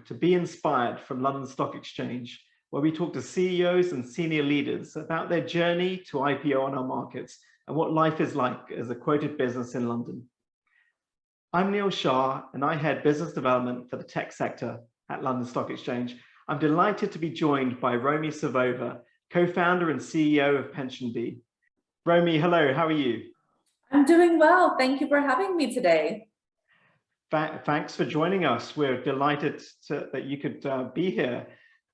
to Be Inspired from London Stock Exchange, where we talk to CEOs and senior leaders about their journey to IPO on our markets and what life is like as a quoted business in London. I'm Neil Shah, and I head business development for the tech sector at London Stock Exchange. I'm delighted to be joined by Romi Savova, co-founder and CEO of PensionBee. Romi, hello, how are you? I'm doing well. Thank you for having me today. Thanks for joining us. We're delighted that you could be here.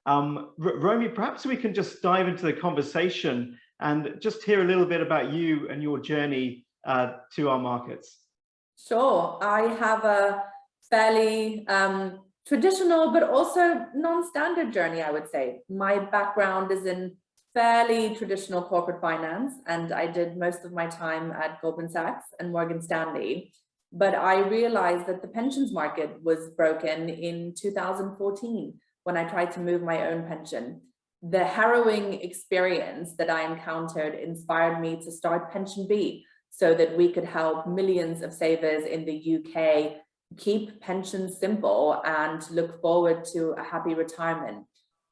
Romi, perhaps we can just dive into the conversation and just hear a little bit about you and your journey to our markets. Sure. I have a fairly traditional, but also non-standard journey, I would say. My background is in fairly traditional corporate finance, and I did most of my time at Goldman Sachs and Morgan Stanley. But I realized that the pensions market was broken in 2014 when I tried to move my own pension. The harrowing experience that I encountered inspired me to start PensionBee so that we could help millions of savers in the UK keep pensions simple and look forward to a happy retirement.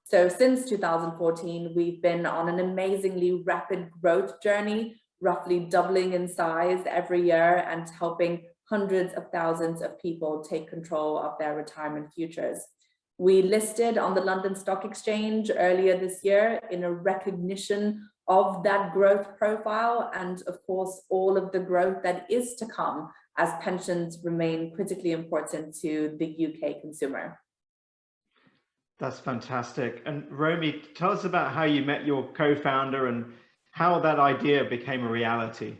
So since 2014, we've been on an amazingly rapid growth journey, roughly doubling in size every year and helping hundreds of thousands of people take control of their retirement futures. We listed on the London Stock Exchange earlier this year in a recognition of that growth profile and, of course, all of the growth that is to come as pensions remain critically important to the UK consumer. That's fantastic. And Romi, tell us about how you met your co-founder and how that idea became a reality.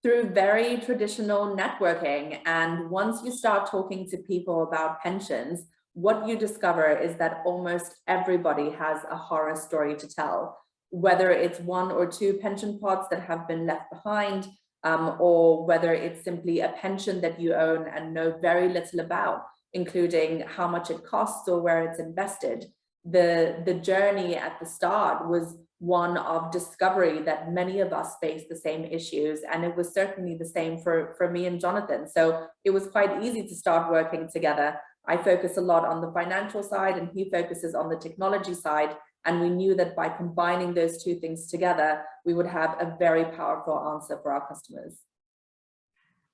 Through very traditional networking. And once you start talking to people about pensions, what you discover is that almost everybody has a horror story to tell, whether it's one or two pension pots that have been left behind, or whether it's simply a pension that you own and know very little about, including how much it costs or where it's invested. The journey at the start was one of discovery that many of us face the same issues, and it was certainly the same for me and Jonathan. So it was quite easy to start working together. I focus a lot on the financial side and he focuses on the technology side, and we knew that by combining those two things together, we would have a very powerful answer for our customers.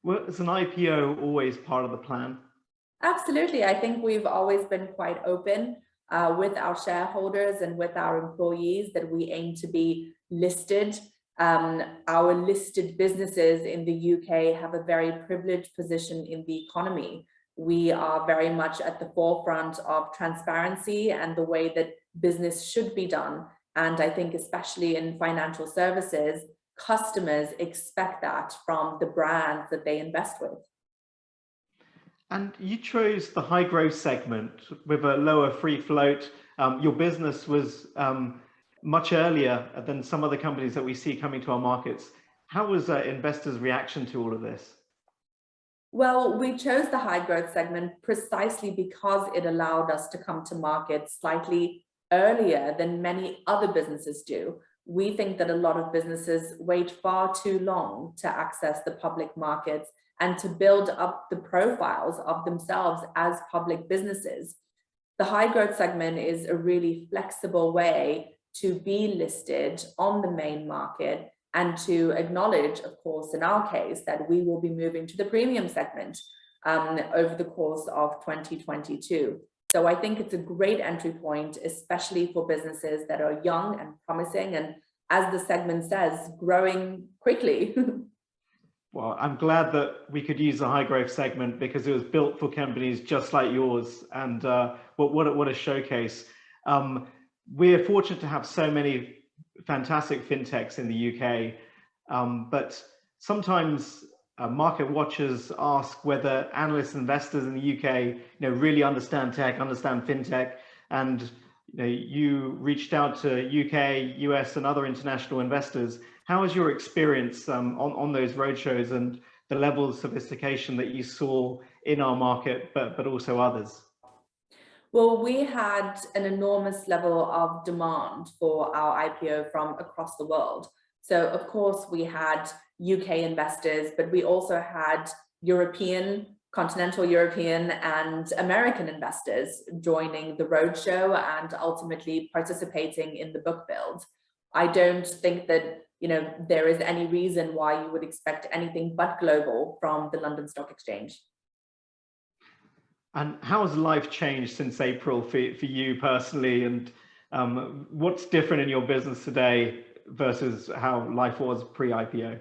Well, is an IPO always part of the plan? Absolutely. I think we've always been quite open with our shareholders and with our employees that we aim to be listed. Our listed businesses in the UK have a very privileged position in the economy. We are very much at the forefront of transparency and the way that business should be done. And I think especially in financial services, customers expect that from the brands that they invest with. And you chose the high growth segment with a lower free float. Your business was much earlier than some other companies that we see coming to our markets. How was investors' reaction to all of this? Well, we chose the high growth segment precisely because it allowed us to come to market slightly earlier than many other businesses do. We think that a lot of businesses wait far too long to access the public markets and to build up the profiles of themselves as public businesses. The high growth segment is a really flexible way to be listed on the main market and to acknowledge, of course, in our case, that we will be moving to the premium segment over the course of 2022. So I think it's a great entry point, especially for businesses that are young and promising, and as the segment says, growing quickly. Well, I'm glad that we could use the high growth segment because it was built for companies just like yours. And what a showcase. We're fortunate to have so many fantastic fintechs in the UK, but sometimes market watchers ask whether analysts and investors in the UK really understand tech, understand fintech, and you reached out to UK, US, and other international investors. How was your experience on those roadshows and the level of sophistication that you saw in our market, but also others? Well, we had an enormous level of demand for our IPO from across the world. So, of course, we had UK investors, but we also had European continental European and American investors joining the roadshow and ultimately participating in the book build. I don't think that there is any reason why you would expect anything but global from the London Stock Exchange. And how has life changed since April for you personally? And what's different in your business today versus how life was pre-IPO?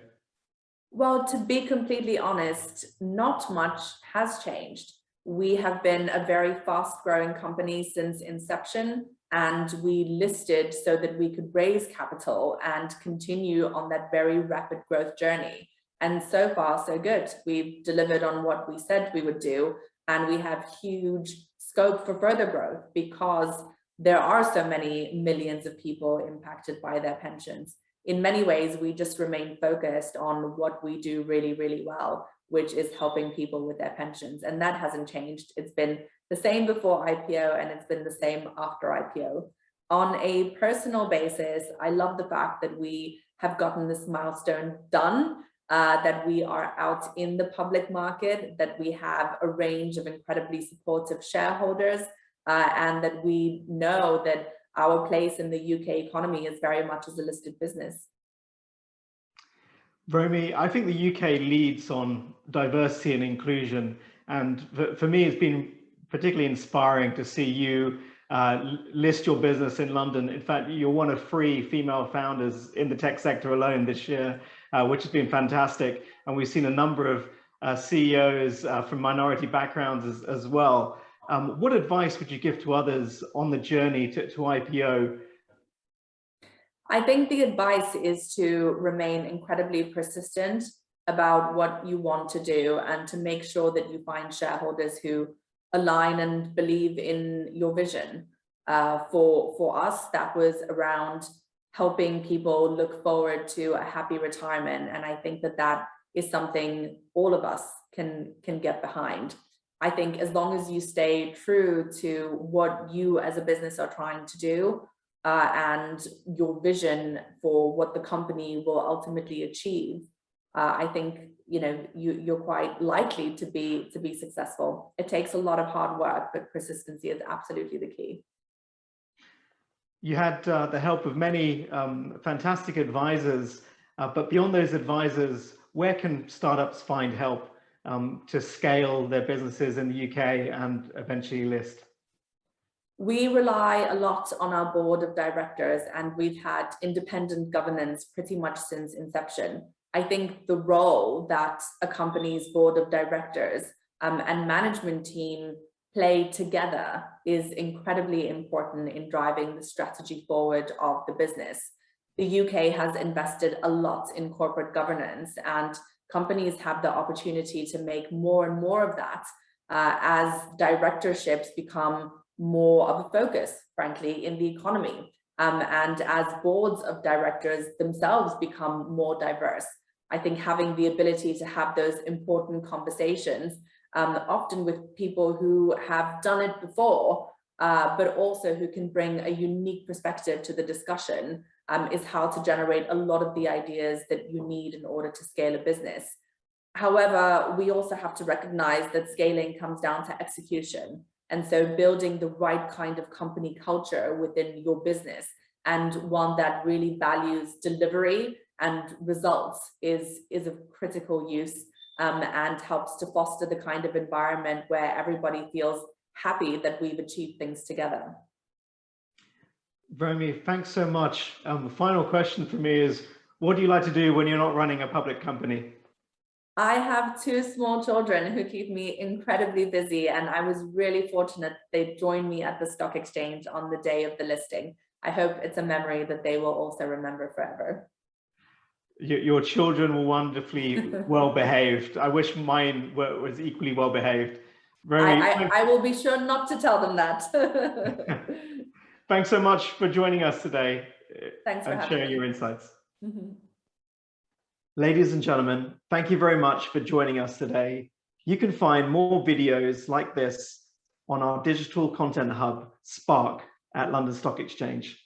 Well, to be completely honest, not much has changed. We have been a very fast-growing company since inception, and we listed so that we could raise capital and continue on that very rapid growth journey. And so far, so good. We've delivered on what we said we would do, and we have huge scope for further growth because there are so many millions of people impacted by their pensions. In many ways, we just remain focused on what we do really, really well, which is helping people with their pensions. And that hasn't changed. It's been the same before IPO, and it's been the same after IPO. On a personal basis, I love the fact that we have gotten this milestone done, that we are out in the public market, that we have a range of incredibly supportive shareholders, and that we know that our place in the UK economy is very much as a listed business. Romi, I think the UK leads on diversity and inclusion. And for me, it's been particularly inspiring to see you list your business in London. In fact, you're one of 3 female founders in the tech sector alone this year, which has been fantastic. And we've seen a number of CEOs from minority backgrounds as well. What advice would you give to others on the journey to IPO? I think the advice is to remain incredibly persistent about what you want to do and to make sure that you find shareholders who align and believe in your vision. For us, that was around helping people look forward to a happy retirement. And I think that that is something all of us can get behind. I think as long as you stay true to what you as a business are trying to do and your vision for what the company will ultimately achieve, I think you're quite likely to be successful. It takes a lot of hard work, but persistency is absolutely the key. You had the help of many fantastic advisors, but beyond those advisors, where can startups find help to scale their businesses in the UK and eventually list? We rely a lot on our board of directors, and we've had independent governance pretty much since inception. I think the role that a company's board of directors and management team play together is incredibly important in driving the strategy forward of the business. The UK has invested a lot in corporate governance, and companies have the opportunity to make more and more of that as directorships become more of a focus, frankly, in the economy, and as boards of directors themselves become more diverse. I think having the ability to have those important conversations, often with people who have done it before, but also who can bring a unique perspective to the discussion, is how to generate a lot of the ideas that you need in order to scale a business. However, we also have to recognize that scaling comes down to execution. And so building the right kind of company culture within your business, and one that really values delivery and results, is of critical use and helps to foster the kind of environment where everybody feels happy that we've achieved things together. Romi, thanks so much. The final question for me is, what do you like to do when you're not running a public company? I have 2 small children who keep me incredibly busy, and I was really fortunate they joined me at the stock exchange on the day of the listing. I hope it's a memory that they will also remember forever. Your children were wonderfully well behaved. I wish mine was equally well behaved. Romi, I will be sure not to tell them that. Thanks so much for joining us today. Thanks for and having sharing me. your insights. Mm-hmm. Ladies and gentlemen, thank you very much for joining us today. You can find more videos like this on our digital content hub, Spark, at London Stock Exchange.